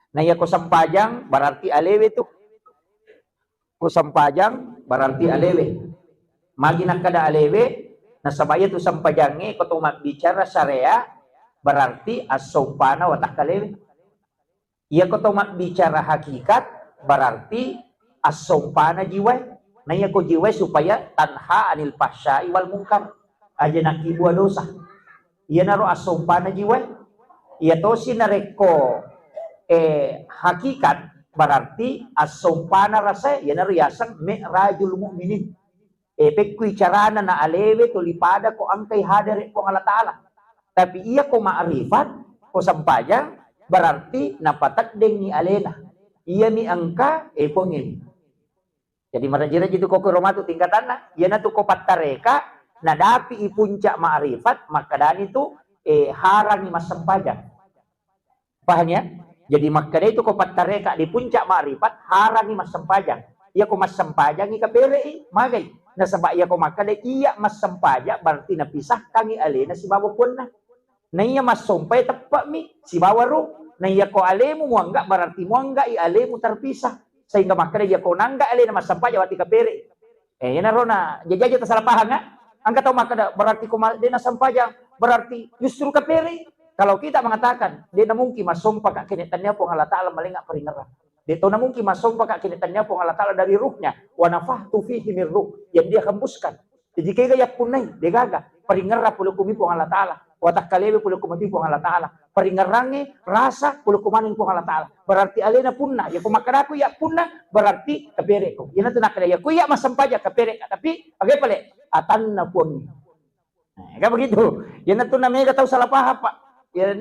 Nah ya ko sampajang berarti alewe tuh. Ko sampajang berarti alewe. Magi nakada alewe, na sabaya tu sampajangi ko tumak bicara syariah berarti as-sompana watak kalewe. Iya ko tumak bicara hakikat berarti as-sompana jiwa. Nah iya ko jiwa supaya tanha anil fahsya'i wal munkar. Aja nakibua dosa. Iya naro as-sompana jiwa. Iya to sinareko hakikat berarti as-sompana rasa iya naro yasang mi'rajul mu'minin. Pekui carana na alewe tulipada ko angkay hadare ko Allah Ta'ala. Tapi iya ko ma'rifat ko sampajang berarti napatakdeng ni alena. Iya mi angka pongin. Jadi marajira jitu ko kuromatu tingkatan na. Iya na tu ko patareka na dapi ipuncak ma'rifat makadani tu harang ni mas sampajang. Paham ya? Jadi makada itu ko patareka di puncak ma'rifat harang ni mas sampajang. Iya ko mas sampajang ikapere magay. Na sabak iya ko makada iya mas sampajang berarti napisah kangi alena si bawa pun na. Na iya mas sumpay tepat mi si bawa ru. Na iya ko alemu mo enggak berarti mo enggak i alemu terpisah. Sehingga makanya iya ko nangga alena mas sampajang wati kapere. Yan na ro na jajaja ta salah paham nga. Angka tau makada berarti ko dena sampajang berarti justru kapere. Kalau kita mengatakan dia na mungkin mas sumpah kak kinitannya po Allah Ta'ala malingak peringaran. Dia tahu na mungkin mas sumpah kak kinitannya po Allah Ta'ala dari ruhnya. Wa nafahtu fihi min ruh yang dia hembuskan. Jadi kaya gayak punay dia gaga peringaran puluh kumi po Allah Ta'ala. Watak kalewe puluh kumati po Allah Ta'ala. Peringarangi rasa puluh kumanin po Allah Ta'ala. Berarti alena punna. Ya kumakadaku ya punna berarti kapere ko. Yan na tunakada ya kuya mas sampaja kapere ka. Tapi agay pala atan na po ni. Kaya begitu. Yan na tunamega tahu salah paham pak.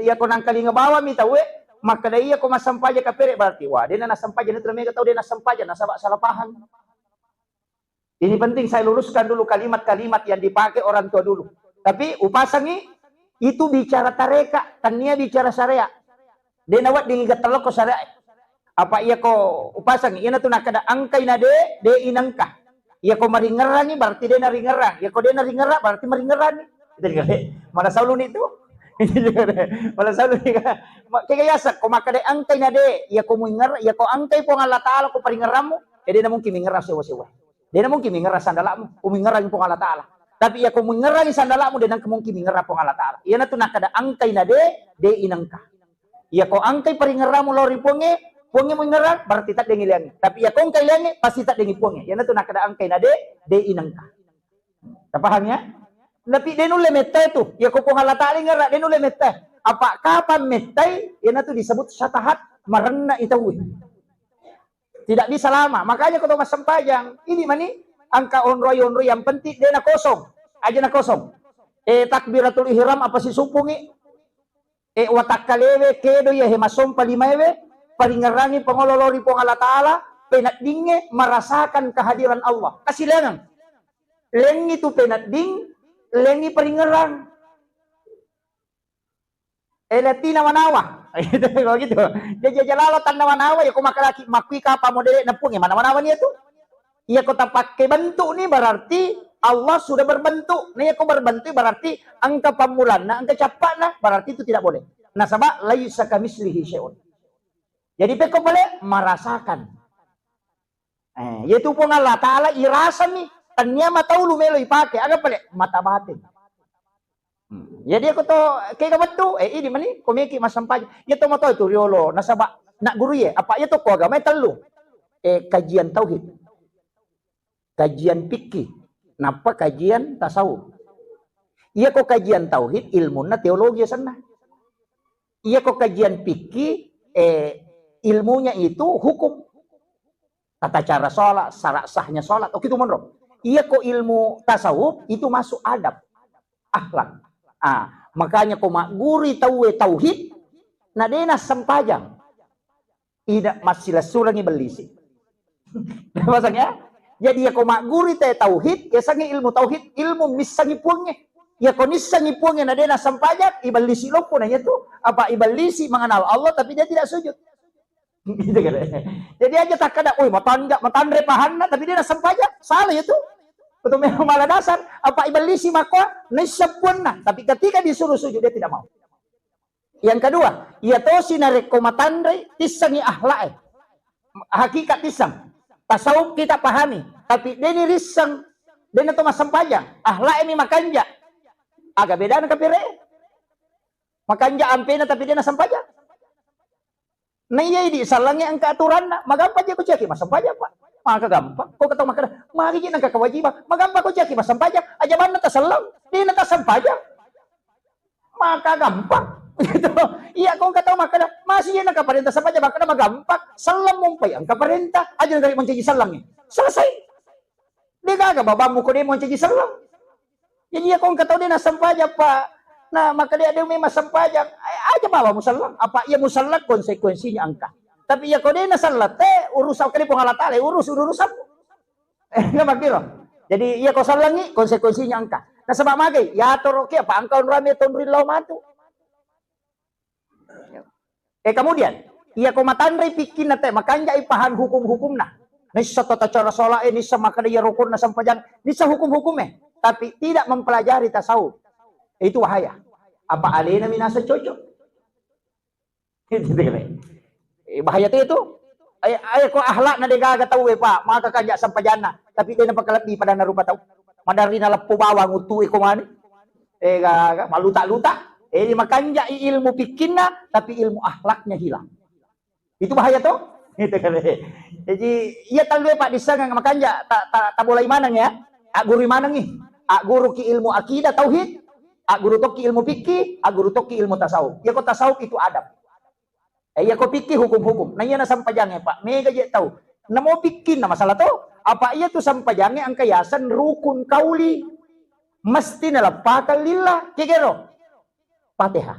Ya ko nang kalinga bawa mi tahu maka iya ko masampaja kapere berarti wah dia na nasampaja na tunamega tahu dia nasampaja nasabak salah paham. Ini penting saya luruskan dulu kalimat-kalimat yang dipakai orang tua dulu. Tapi upasangi itu bicara tareka, tania bicara syariah. Dia nawat dingigat telok ko syariah. Apa iya ko upasangi? Iya na tu nakada angkay na de inangka. Iya ko maringerani berarti dia naringerang. Iya ko dia naringerang berarti maringerani. Itu juga mana saulun itu? Itu juga mana saulun juga. Kaya yasak ko makade angkay na de. Iya ko muinger, iya ko angkay po Allah Ta'ala ko paringeramu. Dia na mungkin mingerang sewa-sewa. Dia na mungkin mingerang sandalamu. Umingerang po Allah Ta'ala. Tapi ya kung mengerang sandalamu dengan kemungkinan mengerang po Allah Ta'ala. Iya na tu nakada angkay na de inangka. Iya ko angkay paringeramu lori ponge mengerang berarti tak dengi liangi. Tapi ya kung kailangi pasti tak dengi ponge. Iya na tu nakada angkay na de inangka. Tak paham ya? Tapi dia nule metai tu. Ya ko Allah Ta'ala ngerang dia nule metai. Apa kapan metai? Iya na tu disebut syatahat merenna itawi. Tidak bisa lama. Makanya kau mas sampajang. Ini mani angka onroy yang penting dia na kosong. Aja na kosong. Takbiratul ihram apa si supungi? Watak kalewe kedo ya hemasom palimewe. Paringerangi pengololori pong Allah Ta'ala. Penatdinge merasakan kehadiran Allah. Kasih lengang. Lengi tu penatding. Lengi paringerang. Latina manawa. Gitu. Dia jalalo tanda manawa. Ya kumakalaki makwi kapa modele na pungi. Mana-manawa niya tu. Iya kota pakai bentuk nih berarti Allah sudah berbentuk. Nih aku berbentuk berarti angka pamulan, nah angka capak nah berarti itu tidak boleh. Nah sebab laisa kamitslihi syai'un. Jadi peko boleh merasakan. Yaitu pun Allah Ta'ala irasa nih. Tanya mata ulu melo ipakai. Agak boleh mata batin. Jadi aku tuh kayak betul. Ini mana? Komiki mas sampaj. Ya tuh mata itu riolo. Nah sebab nak guru ya. Apa itu kau agama telu? Kajian tauhid. Kajian fikih, napa kajian tasawuf. Iya kok kajian tauhid, ilmunya teologi sana. Iya kok kajian fikih, ilmunya itu hukum. Tata cara sholat, syarat sahnya sholat. Oke itu menurut. Iya kok ilmu tasawuf itu masuk adab, akhlak. Makanya kok mak guri tauhid, nadena sampajang. Ida masilah surangi belisi. Maksudnya? Jadi ya kau makguri tauhid, ya sangi ilmu tauhid, ilmu misangi puangnya. Ya kau nisangi puangnya na dena sampajak, ibalisi lopo nanya tu. Apa ibalisi mengenal Allah tapi dia tidak sujud. Gitu kan. Jadi aja tak kada, matandre pahanna tapi dia sampajak. Salah itu. Betul memang malah dasar. Apa ibalisi makwa nisab puangna, tapi ketika disuruh sujud dia tidak mau. Yang kedua, ia to sinareko matandai tisangi ahlak. Hakikat tisang. Tasawuf kita pahami, tapi deni risang deni to masampajang. Ahlak ini makanja. Agak beda dengan kapire. Makanja ampena tapi dia nasampajang. Nah iya di salangnya angka aturan na. Magampang dia ko ceki masampajang pak. Maka gampang. Kau kata makana mari kita angka kewajiban. Magampang ko ceki masampajang. Aja mana tasalang. Dia natasampajang. Maka gampang. Gitu. Iya kung kataw makana masih yan ang kaparenta sa panya makana magampang salam mumpay ang kaparenta aja nang mencegi salang ni selesai di gaga babamu ko di mencegi salang jadi iya kung kataw din na sampaja pa na makana dia may masampaja aja bawa mo salang apa iya mo salat konsekuensinya angka tapi iya ko di na salat urusan kali pangalatale urusan nga magdiro jadi iya ko salangi konsekuensinya angka na sa mamagay ya toroke apa angka rami tonrin law matu. Kemudian, ia komatandai pikin nate makanya ipahan hukum-hukum na. Nisa tata cara sholat nisa makanya rukun na sampajang nisa hukum-hukumnya, tapi tidak mempelajari tasawuf. Itu bahaya. Apa alena minasa cocok? Bahaya itu. Ay ko ahlak na degaga tahu pak, maka kanya sampajana, tapi dia napakalabi pada narupa tahu. Madari na lapo bawang utu ko mani. Maluta-luta. Makanya ilmu pikirnya tapi ilmu akhlaknya hilang. Itu bahaya tuh. Jadi iya tahu Pak disang makanya tak boleh manang ya. Guru manang nih. Guru ki ilmu akidah tauhid. Guru to ki ilmu fikih, guru to ki ilmu tasawuf. Ya ko tasawuf itu adab. Ya ko fikih hukum-hukum. Nah iya na sampajangnya Pak. Mega je tahu. Namo fikih na masalah tuh. Apa iya tuh sampajangnya ang kayasan rukun kauli. Mesti nalapakal lillah. Kikero. Fatihah.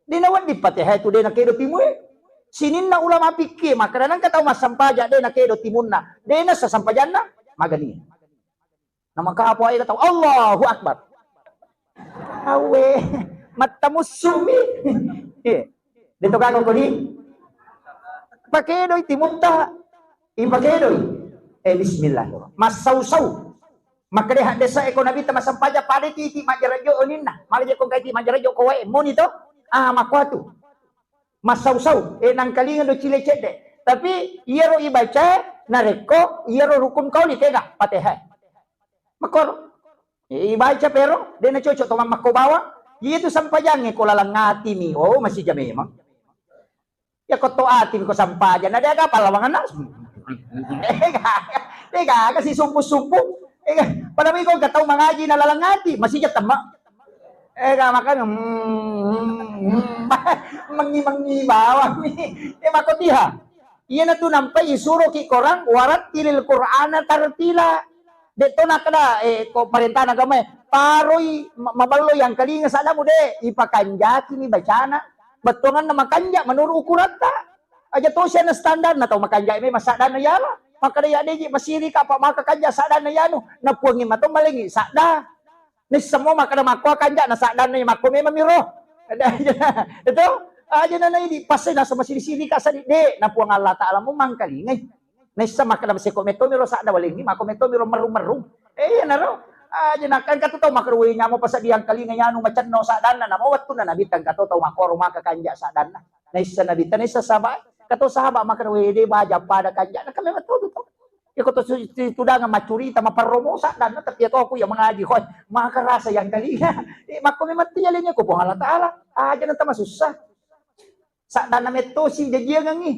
Di nawan di Fatihah itu dia nakedo timue. Sinin na ulama pikir maka nang kataw masampaja dia nakedo timunna. Dia na sa sampajanna magani. Na maka apo ay kataw Allahu Akbar. Awe matamusumi. Dito ka ko ni. Pakedo timunta. Ipakedo. Bismillah. Masausaw. Maka dia desa ekonomi masampaja pada titi majarajo oninna. Malaje kong kaiti majarajo ko wae monito. Makwatu. Masausaw nang kalingan do chile chede. Tapi iero ibaca nareko iero rukun kauli kega Fatihah. Makor ibaca pero dia na cocok to makobawa. Itu sampajangnya ko lalangati mi. Oh masih jame emang. Ya ko to atin ko sampaja na dia ka palawangan na. Teka kasi sumpu-sumpu. Pada may kong kataw mangaji na lalangati, masih tama. Makan mangi-mangi bawang ni. Makotiha. Iya na to nampay isuro ki korang warat tilil Qur'ana tartila. Dito na kada ko parenta na gamay. Paroy mabaloy ang kalinga sa mo de ipakanjaki ni bacana. Batungan na makanja manuro ukurata. Aja to siya na standard na to makanja may masada na yala. Maka dia deji masiri ka pa maka kanja sada na yano napuangi mato malingi sada ni semua maka na makwa kanja na sada na mako may mamiro ito aja na ini pasay na sa masiri-siri ka sa di napuang Allah Ta'ala mo mangkalingay ni sa maka na masiko meto miro sada walingi mako meto miro marung-marung yan na ro aja na kan katuto makruwi nya mo pa sa diyang kalingay yano machanno sada na namawat to na nabitang katuto makoro maka kanja sada na sa nabitan ni sa sabay kato sahabat makan wede baja pada kanja na kami matuto to iko to tudangan macurita maparomo sa dan tapi ako yang mengaji hoy makarasa yang kalinya mako mematialnya ko po Allah Taala aja na tamasusah sa dan na meto si jajiang ngi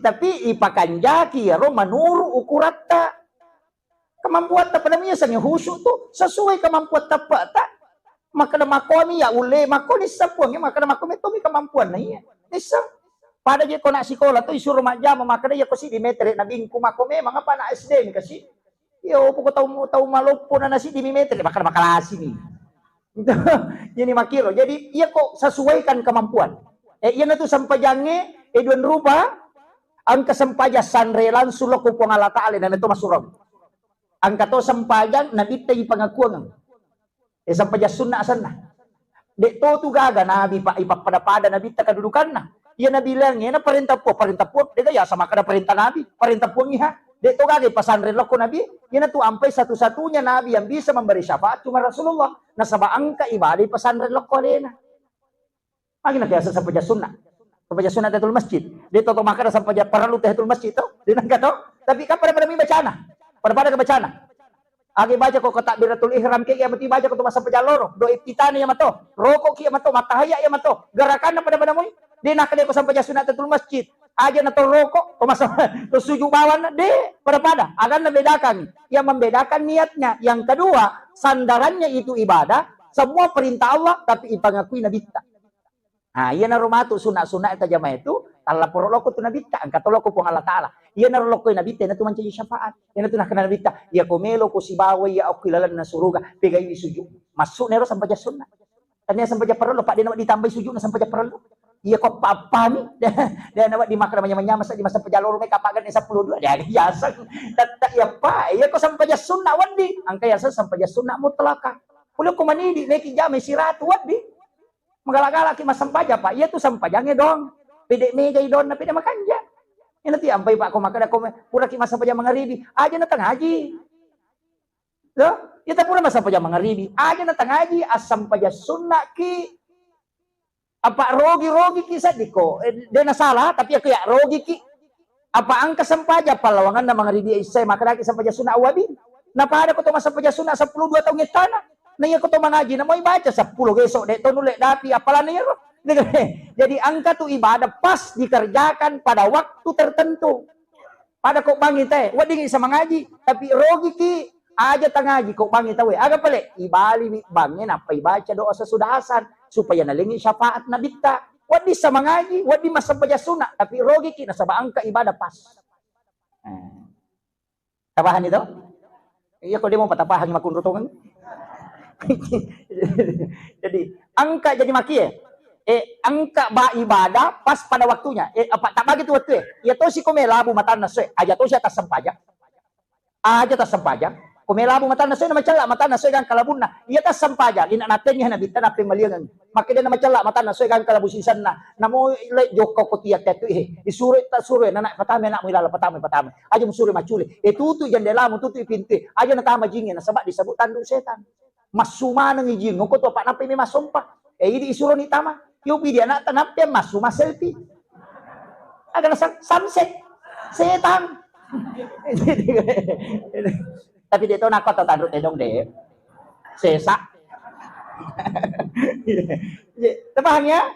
tapi ipakanjaki ro manuru ukurata kemampuan ta padamiya sa husu to sesuai kemampuan ta maka na makomi ya ule makoni sa puang maka na makomi to mi kemampuan na iya nisa pada dia ko na sikola to isuro maja makada ya ko si dimetre na bingku makome mga pa na SD ni kasi yo po ko taw malopo na nasi di metre baka makalasi ni jadi makiro jadi iya ko sesuaikan kemampuan iya na to sampajange duan rupa ang kasampaja sanrelan sulok ko pang Allah Ta'ala na ito masurog ang kato sampajang nabitay pangakuang sampaja sunna asan na de to gaga nabi pa ipapada nabita kadudukan na yan na bilang yan na parintah po. Di kaya sama ka na parintah nabi. Parintah po niya. Di to gagay pasanrin ko nabi. Yan na to ampay satu-satunya nabi yang bisa memberi syafaat cuma Rasulullah. Na sa baang ka ibali pasanrin ko alena. Magina kaya sa sampaja sunnah. Sampaja sunnah tahiyatul masjid. Dito to maka sa sampaja perlu tahiyatul masjid to. Dinang to. Tapi kan pada mi bacana. Pada ka bacana. Agi baca ko katakbiratul ihram kaya mati baca ko to sampaja loro. Do iftitani ya mato. Rokok kiya mato, matahaya ya mato. Gerakan na pada mo. Di nakade ko sampaja sunnah tahiyatul masjid. Aja na to rokok, to suju bawan na, pada akan membedakan. Yang membedakan niatnya. Yang kedua, sandarannya itu ibadah, semua perintah Allah, tapi ipangakui nabita. Nah, iya na rumato, sunat-sunat ita jama itu, tala poroloko tu nabita, ang katoloko po Allah Ta'ala. Iya na roloko nabita, na tuman siya syafaat. Iya na tunakana nabita, iya kumelo ko si baway, iya ako kilalan na suruga, pigay suju. Masuk nero sampai sunat. Tanya sampai perlu, pak dia nak ditambah suju na sampai perlu. Iya kok papami dia nawat di makan namanya masa di masa pejalur mereka pagan 12 dia yasan tak ya pak iya kok sampai sunnah wadi angka yasan sampai sunnah mutlaka kulo ko manidi leki jame sirat wadi magalagala ki masampaja pak iya tu sampajangnya dong pede mega idon na pede makanja ini nanti ampai pak ko makada ko pura ki masampaja mangaribi aja na tangaji lo kita pura masampaja mangaribi aja na tangaji asam paja sunnah ki apa rogi kisah diko dia na salah tapi aku ya rogi ki apa angka sampaja palawangan na mga ribi isay makaraki sampaja sunna awabin na pada ko to masampaja sunna 12 taong itana na iya ko to mangaji na mo ibaca 10 gesok de to nule dati apalan niya ro jadi angka tu ibadah pas dikerjakan pada waktu tertentu pada kok bangit wadi isa mangaji tapi rogi ki aja tangaji kok bangit we aga pale ibali bangin apa ibaca doa sesudahasan supaya nalingi syafaat nabita. Wadi sa mangaji, wadi masampaja sunnah, tapi rogi ki nasa angka ibadah pas. Tabahan ito? Iya ko di mo patapahan makunrutungan. Jadi angka jadi maki angka ba ibadah pas pada waktunya. Apa tak bagi tu waktu ya to si komelabu matan nasoy, aja to siya tas sampaja. Aja tas sampaja. Kumelabu mata na soy na macala mata na soy kan kalabuna iya tas sampaja ina natin niya nabita na pemaliangan makida na macala mata na soy kan kalabusisan na namo ile joko ko tiyak tetu isuro ta suro na patame na mo ilala patame aja mo suro maculi tutu jandela mo tutu ipinti aja na tama jingin na sabak disabut tandu setan masuma nang ijing ko to pa na pimi masompa idi isuro ni tama yo pidi na tanapya masuma selfie aga na sunset setan tapi dito nakot tatanrot edong de sesa tapahan ya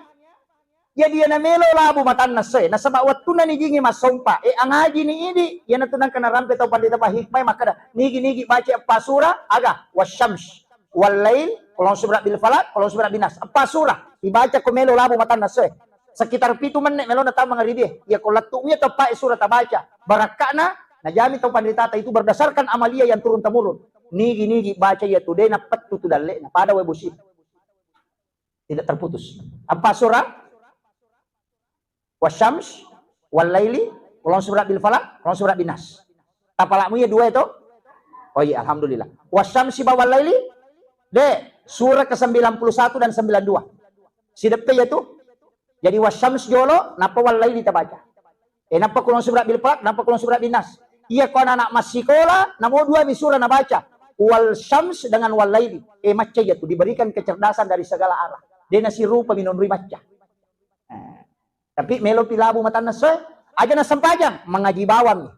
jadi na melo labo matan na soy nasa bawat tunan ni gingi masompa ang haji ni idi yan na tunan kana rampe taw pandita pa hikmay makada nigi baca pasura aga wasyams walail kulong subra bil falak kulong subra binas pasura ibaca ko melo labo matan na soy sekitar 7 menit melo na taw mga ribi ya kulatunya to pa surat tabaca baraka na najami tong panditata itu berdasarkan amalia yang turun temurun. Nigi baca ya tuh na petu tu dalle na pada we busi. Tidak terputus. Apa surah? Wasyams wal laili, ulun surat bil falaq, ulun surat binas. Tapalakmu ya 2 itu? Oh iya alhamdulillah. Wasyamsi wal laili de surah ke-91 dan 92. Sidepe ya tuh. Jadi wasyams jolo napa wal laili kita baca. Napa ulun surat bil falaq, napa ulun surat binas. Iya kau anak masih sekolah, namo 2 misura na baca. Wal syams dengan wal laili. Maca ya tu diberikan kecerdasan dari segala arah. Dia nasi rupa minum maca. Tapi melo pilabu mata nasoy, aja na sampajang mengaji bawang.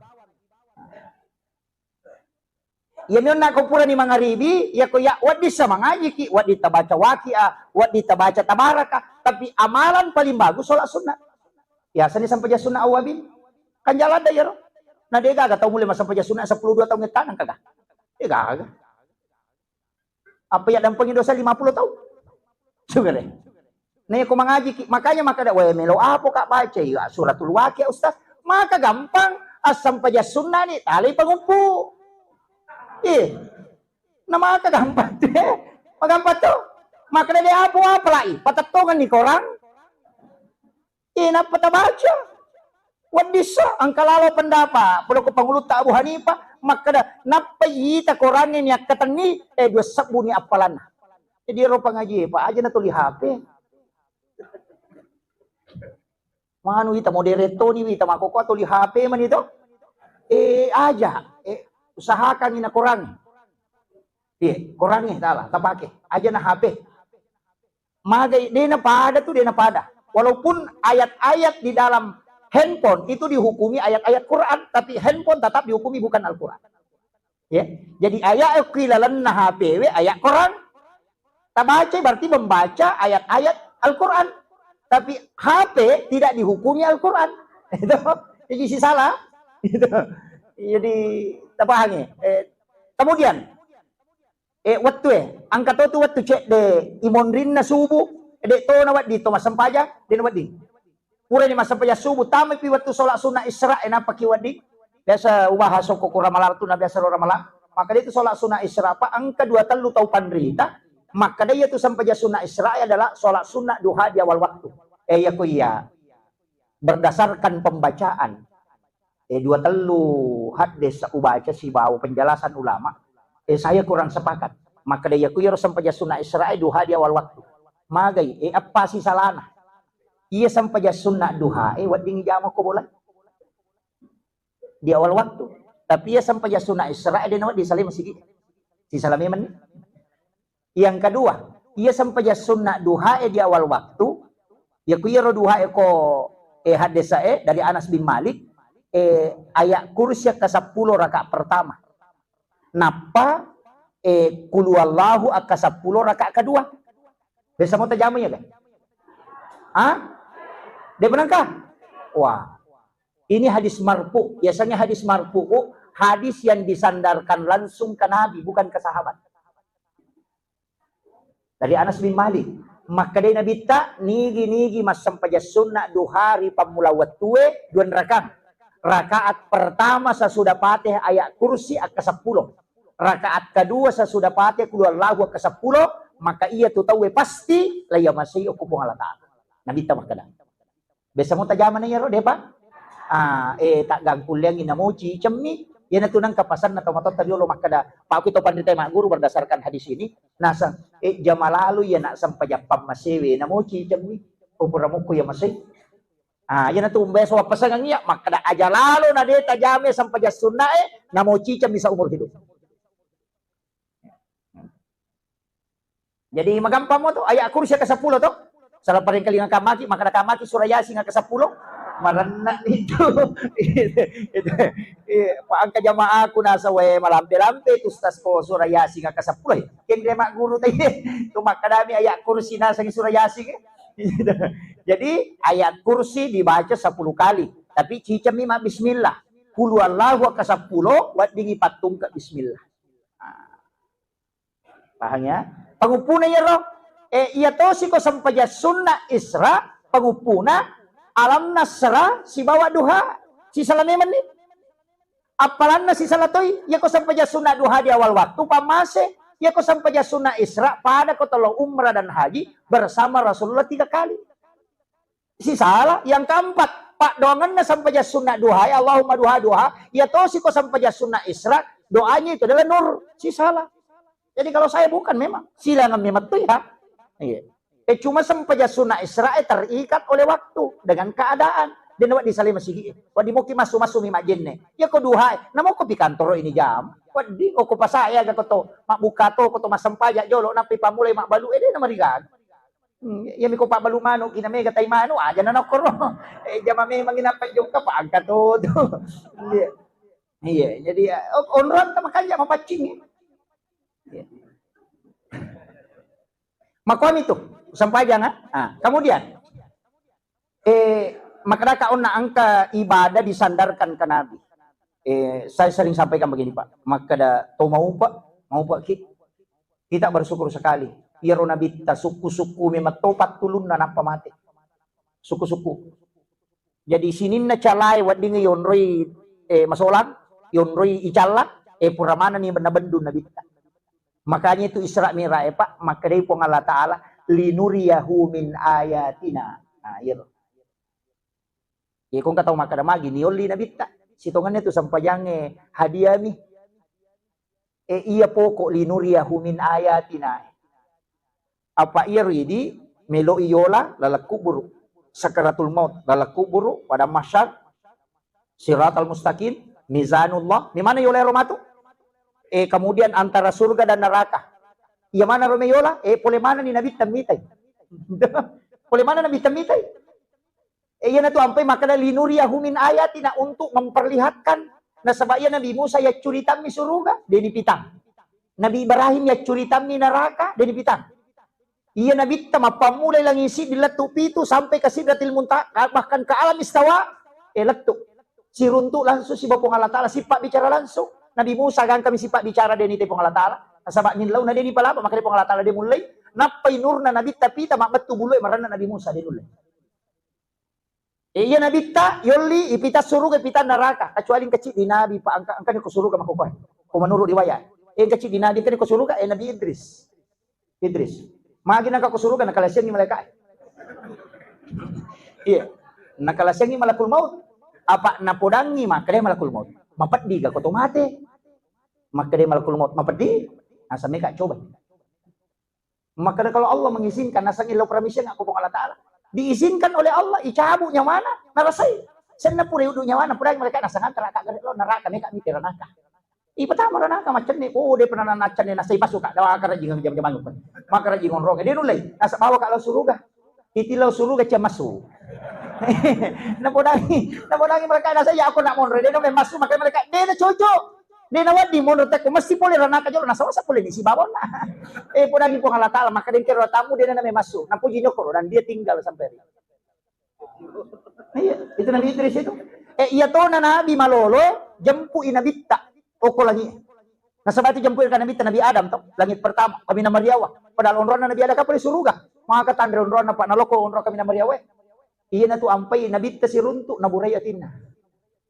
Yan yun na kumpura ni mga ribi, ya ko ya wad di sa mangaji ki, wad di tabaca wakia, wad di tabaca tabaraka, tapi amalan paling bagus sholat sunnah. Ya sani sampai sunnah awabin. Kan jalan da yaro. Na dia gaga tau mulai sampai sunnah 12 tahun ngetanang kagak. Dia gaga. Apa ya dampingin dosa 50 tahun. Sugar deh. Nih aku mengaji, makanya maka ada melo apa kak baca ya suratul waqiah ustaz. Maka gampang asam paja sunnah nih tali pengumpu. Nah maka gampang tuh. Magampang tuh. Maka dia apa lagi? Patatongan nih korang. Napa baca? Wadisa ang kalalo pendapat perlu ko pangulut ta Abu Hanifah maka napa yita Qur'an ni katani 2 sabu ni apalan. Jadi ro pangaji pa aja na tuli HP. Manu ita moderator ni ita makoko tuli HP man ito. Aja usahakan ni na Qur'an. Qur'an ni tala tapake aja na HP. Magai dia na pada tuh dia na pada. Walaupun ayat-ayat di dalam handphone itu dihukumi ayat-ayat Quran, tapi handphone tetap dihukumi bukan Al-Quran. Ya, jadi ayat kilalan na HP ayat Quran. Tak baca berarti membaca ayat-ayat Al-Quran. Tapi HP tidak dihukumi Al-Quran. Itu jadi si salah. Itu. Jadi tak paham ya. Kemudian waktu angkat tu waktu cek de imondrin na subuh de to na wadi to masampaja de na wadi. Pura ni masampaja subuh tama pi waktu solat sunnah Isra na pakiwadi. Biasa ubah hasok ko ramalar tu na biasa ramalar. Maka dia itu solat sunnah Isra pa angka 2 telu tau pandrita. Maka dia itu sampai sunnah Isra adalah solat sunnah duha di awal waktu. Ya ko iya. Berdasarkan pembacaan 2 telu hadis ubaca si bau penjelasan ulama. Saya kurang sepakat. Maka dia ku harus sampai sunnah Isra duha di awal waktu. Magai apa sih salahna? Iya sampai sunnah duha wading jama ko bola. Di awal waktu. Tapi ia sampai sunnah Isra dia nawat di salim masih si salami man. Yang kedua, ia sampai sunnah duha di awal waktu. Ya ku yaro duha ko hadis dari Anas bin Malik ayat kursi ke-10 rakaat pertama. Napa qul huwallahu ke-10 rakaat kedua. Bisa mau terjamu ya kan? Dia benarkah? Wah. Ini hadis marfu. Biasanya hadis marfu hadis yang disandarkan langsung ke Nabi bukan ke sahabat. Dari Anas bin Malik. Maka dia Nabi tak nigi mas sampai sunnah duhari pamula watue 2 rakaat. Rakaat pertama sesudah Fatihah ayat kursi ke-10. Rakaat kedua sesudah Fatihah qul huwallahu ke-10, maka ia tu tahu pasti la ya masih aku Allah Taala. Nabi tak makana. Biasa mo tajaman na yaro, depa? Tak gangkul yang inamuci cemni. Yan na tunang kapasan na tomato tadiolo makada. Pa ako ito pandita mga guru berdasarkan hadis ini. Nasa jamalalu yan na sampai pamasewe namuci cemni. Umuramuko ya masih. Yan na tumbeso pasangan niya makada aja lalu na de tajame sampai sunnah namuci cemni sa umur hidup. Jadi magampang mo to ayat kursi ke-10 to. Salah paling kali nga kamaki makada kamaki surah Yasin nga ke-10. Marana itu paangka jamaah aku nasa we malampe-lampe tustas ko surah Yasin nga ke-10. Kaya mak guru tayo tumak kadami ayat kursi nasa surah Yasin. Jadi ayat kursi dibaca 10 kali. Tapi cicam mima bismillah. Qul huwallahu ke-10 wat dingi patung ke bismillah. Paham ya? Pangupuna ya roh. Iya to si ko sampai sunnah Isra pangupuna alam nasra si bawa duha si salame man ni apalan na si salatoy ya ko sampai sunnah duha di awal waktu pamase ya ko sampai sunnah Isra pada ko tolong umrah dan haji bersama Rasulullah 3 kali si salah yang keempat pak doangan na sampai sunnah duha ya Allahumma duha ya to si ko sampai sunnah Isra doanya itu adalah nur si salah jadi kalau saya bukan memang silangan memang tuh ya iya. Cuma sampai sunnah Isra terikat oleh waktu dengan keadaan. Dan wad disalih masih wad dimuki masuk mima jenne. Ya ko duha, namo ko pi kantor ini jam. Wad di ko pasaya ga to mak buka to ko to masampaja jolo napi pamulay mak balu ede na marigag. Ya mi ko pa balu mano kiname ga tay mano aja na ko ro. Jama me manginapat jong ka pa angka to. Iya, jadi onron ta makanya mapacing. Iya. Makom itu sampai jangan. Kemudian maka kauna angka ibadah disandarkan ke Nabi. Saya sering sampaikan begini Pak. Maka to mau Pak kita bersyukur sekali. Iro Nabi ta suku-suku memang topat tulun na napa mati. Suku-suku. Jadi sinin na calai wadi ngayonroi masolang, yonroi icalla puramana ni bendu Nabi ta. Makanya itu Isra Mi'raj Pak, maka dari Allah Ta'ala linuriyahu min ayatina. Nah, iya loh. Ya kung kataw maka magi ni oli nabita. Sitongan itu sampayange hadiah mi. Iya poko linuriyahu min ayatina. Apa iya ridi melo iyola lalakuburu sakaratul maut lalakuburu pada masyar siratal mustaqim mizanullah. Di mana yola romatu? Kemudian antara surga dan neraka. Iya mana romeyola? Pole mana ni Nabi tamitay. Oleh mana Nabi tamitay? Yan na to ampay maka linuriyahu min ayatina untuk memperlihatkan na sabaya Nabi Musa ya curitam mi suruga, deni pitang. Nabi Ibrahim ya curitam mi neraka, deni pitang. Iya Nabi pamulay lang isi dilatu pitu sampai ke Sidratil Muntaha, bahkan ke alam istawa, letu. Si runtuk langsung si Bapong Allah Ta'ala, sipak bicara langsung. Nabi Musa kan kami sipak bicara deni tepong Allah Ta'ala. Nasabak ninlaw na deni pala, maka tepong Allah Ta'ala dia mulai. Napay nur na Nabi tapi tamak betu buloy marana Nabi Musa dia mulai. Iya Nabi ta, yoli ipita suruga ipita neraka. Kecuali yang kecil di Nabi, Pak angka ko suruga makukuha. Kung menurut riwayat. Yang kecil di Nabi kan ko suruga, Nabi Idris. Magi na kakusurugan, nakalasyan ni malaikat. Iya. Nakalasyan ni malakul maut. Apa napodangi, maka dia malakul maut. Mapatdi ka kotomate. Maka dia malakul maut. Mapatdi. Nasa mereka coba. Maka kalau Allah mengizinkan, nasa ilaw permission aku pong Allah Ta'ala. Diizinkan oleh Allah, icabu nya mana? Narasay. Sana pura yudu nya mana? Pura malaikat nasa ngantara kagak lo neraka, mereka mitira neraka. Pertama neraka macam ni, dia pernah nacan ni nasa ipasuka, dawa ka rajingan jam-jam pun. Maka rajingan roga, dia nulay, nasa bawa ka law suruga. Itilaw suruga siya masu. Napodangi mereka nasa ya ako na monre, dia nulay masu, maka mereka, dia na chocho. Dia na wadi monre teko, mesti pole ranaka jolo, nasa wasa pole ni si babon na. Podangi po Allah Ta'ala, maka din kero tamu dia na may masu. Napuji nyokoro, dan dia tinggal sampai rin. Itu Nabi Idris itu. Iya to na Nabi malolo, jampu inabitta. Oko lagi. Nasabati jampuin ka Nabi Adam to. Langit pertama kami na Mariawa. Padahal onron na Nabi Adam ka pala suruga. Mga katandre onron na pa naloko onron kami na Mariawa. Iya na to ampay nabita si runtu na buray atin na.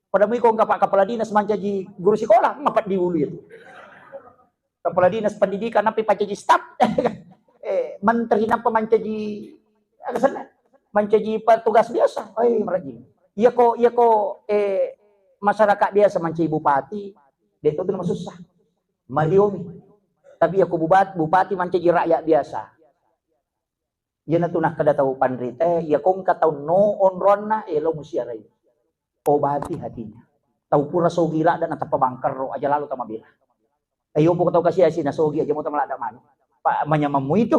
Pada mo kong kapala dinas mancaji guru sekolah mapat di ulu itu. Kapala dinas pendidikan napi pacaji staff. Menteri napa mancaji agasan mancaji petugas biasa. Ay marajin. Iya ko masyarakat biasa mancaji bupati. Dia itu nama susah. Maliomi. Tapi aku bupati mancaji rakyat biasa. Ia na tunah kada tahu panrite, ia kong kataw no onron na lo musiaray. Obati hatinya. Tahu pura sogira dan atap pabangkar ro aja lalu tama bila. Ayo po kataw kasi asi na sogi aja mo tamala man. Pa manyamamu itu.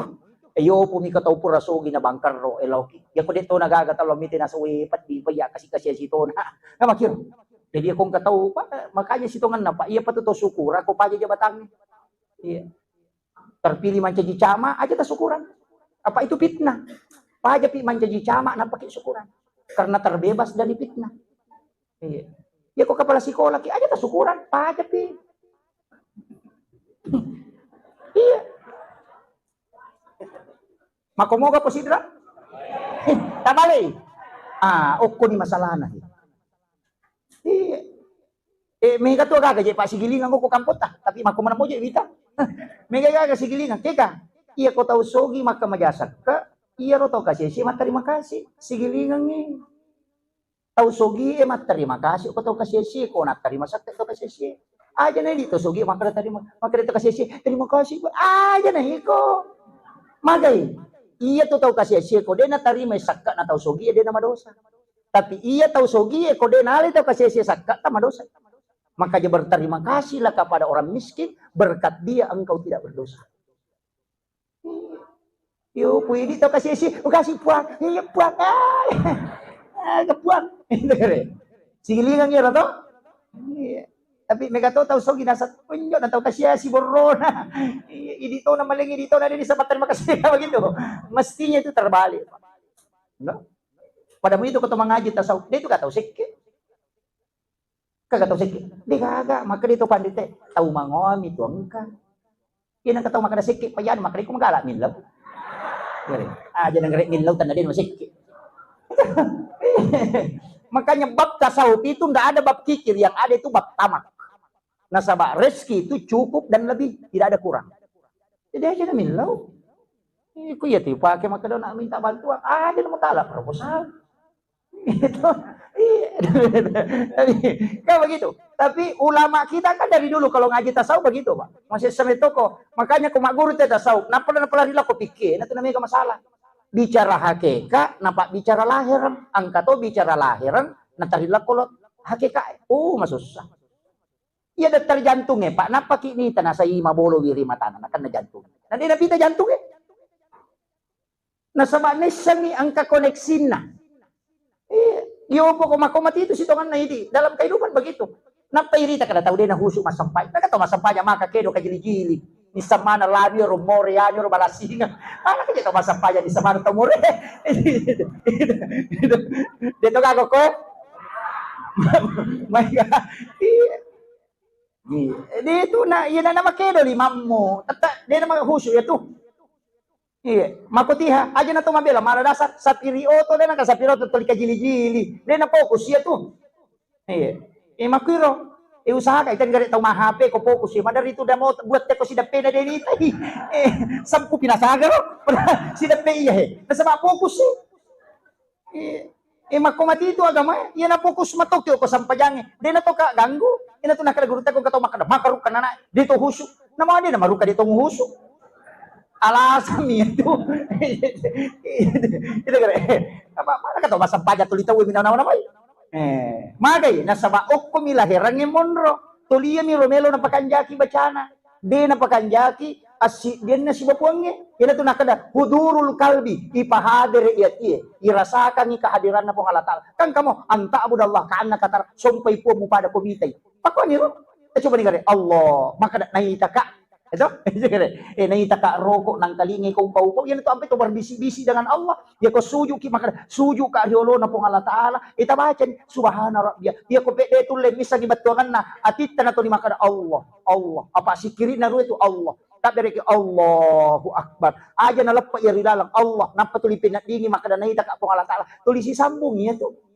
Ayo po mi kataw pura sogi na bangkar ro elawki. Ya ko dito nagagataw miti na suwi pat di baya kasi asi to na. Na makiro. Jadi akong kataw pa makanya situngan na pa iya patuto syukur ako pa aja batang. Iya. Terpilih mancaji cama aja ta syukuran. Apa itu fitnah? Pa aja pi mancaji cama na pakai syukuran. Karena terbebas dari fitnah. Iya. Ya kok kepala sekolah ki aja ta syukuran, pa aja pi. Iya. Makomoga po sidra? Tabali. Oko ni masalah na. Iya. Mega to gaga je pa sigilingan ko kampot ta, tapi makumana mo je vita. Mega gaga sigilingan keka. Iya ko tahu sogi maka majasak ka. Iya ro to kasih si terima kasih. Sigilingan ni. Tahu sogi terima kasih ko tahu kasih si ko na terima sakit to kasih si. Aja na dito sogi maka terima dito kasih si. Terima kasih. Aja na iko. Magay. Iya to tahu kasih si ko de na terima sakka na tahu sogi de na madosa. Tapi ia tahu sogi ko de na ali tahu kasih si sakka ta madosa. Maka dia berterima kasihlah kepada orang miskin, berkat dia engkau tidak berdosa. Yo, pwede tahu kasih si, kasih puang, iya puang, kepuang. Sigilingan niya to. Tapi mereka tahu sogi nasa punyo na tahu kasih si borona. Dito na malingi dito na din sa terima kasih begitu. Mestinya itu terbalik. No? Pada mo ito ko mangaji tasaw, dito ka tahu sikit. Kagak tahu sikit. Di kagak, maka dito pandite. Tahu mangomi itu engka. Yan ang kataw maka sikit pa yan, maka di ko magala minlaw. Aja nang minlaw tanda din masikit. Makanya bab tasawuf itu ndak ada bab kikir, yang ada itu bab tamak. Nasabah rezeki itu cukup dan lebih, tidak ada kurang. Jadi aja na minlaw. Iku ya tuh pakai maka daw na minta bantuan. Ada na matala proposal. Itu kan begitu. Tapi ulama kita kan dari dulu kalau ngaji tasawuf begitu, Pak. Masih sampai toko. Makanya kumak guru teh tasawuf. Napa dilaku pikir, itu namanya masalah. Bicara hakikat, napa bicara lahiran. Angka to bicara lahiran, natarilah kolot hakikat. Masusah. Iya dokter jantungnya, Pak. Napa kini tanah saya mabolo wiri matana, kan na jantung. Nanti napita jantungnya. Nasaba na sami ang kakoneksin na. Iyo po kumakumati ito sitongan na hindi. Dalam kehidupan begitu. Napairita ka na tao din na huso masampay. Nagkataw masampay niya mga kakedo kagili-gili. Ni sama na labyo, rumore, yanyo, rumalasinga. Ano ka dito masampay niya ni sama na tumure? Dito ka ko? My God. Dito na, yan na makedo, limam mo. Di na maghuso, ito. Makutiha, aja na tumabila, maradasa sa pirioto na sa pirioto tuli ka jili-jili. Di na focus siya to. Makwiro, usaha ka, itan ganit mahape ko focus siya. Madarito da mo, buat ko si dape na din ito. Sampu pinasaga ro. Si dape iya nasa ma-focus makumatito agama, yan na focus matok ko sampajang. Di na to ka ganggu. Di na to nakalagurutan kung kato makaruk ka na dito huso. Na mga di na maruka dito huso. Alasan itu kare apa kata bahasa paja tulita we minaw na bay magay nasa baok ko milahirang monro tuliya mi romelo na pakanjaki bacana de na pakanjaki asi din na si bapuange ina to nakada hudurul kalbi ipahadir iyat irasakan ni kehadiran na pong alatal kan kamo anta abudallah kaan nakatar sumpay po mo pada komitay pakwa ni ro coba ni kare Allah maka naita ka ito, nangita ka rokok ng kalingi kong paupo, yan ito ang ito, berbisi-bisi dengan Allah, ya ko suju ka riolo na pong Allah Ta'ala, itabacan, subhana rabbiya, ya ko pwede ito lemis ang ibatuangan na, atit na ito ni makana Allah, apa sikirin na ro ito Allah, tapi reki Allahu Akbar, aja na lappa irilalang Allah, napatulipin na dingi makana nangita ka pong Allah Ta'ala, tulisi sambung ya ito,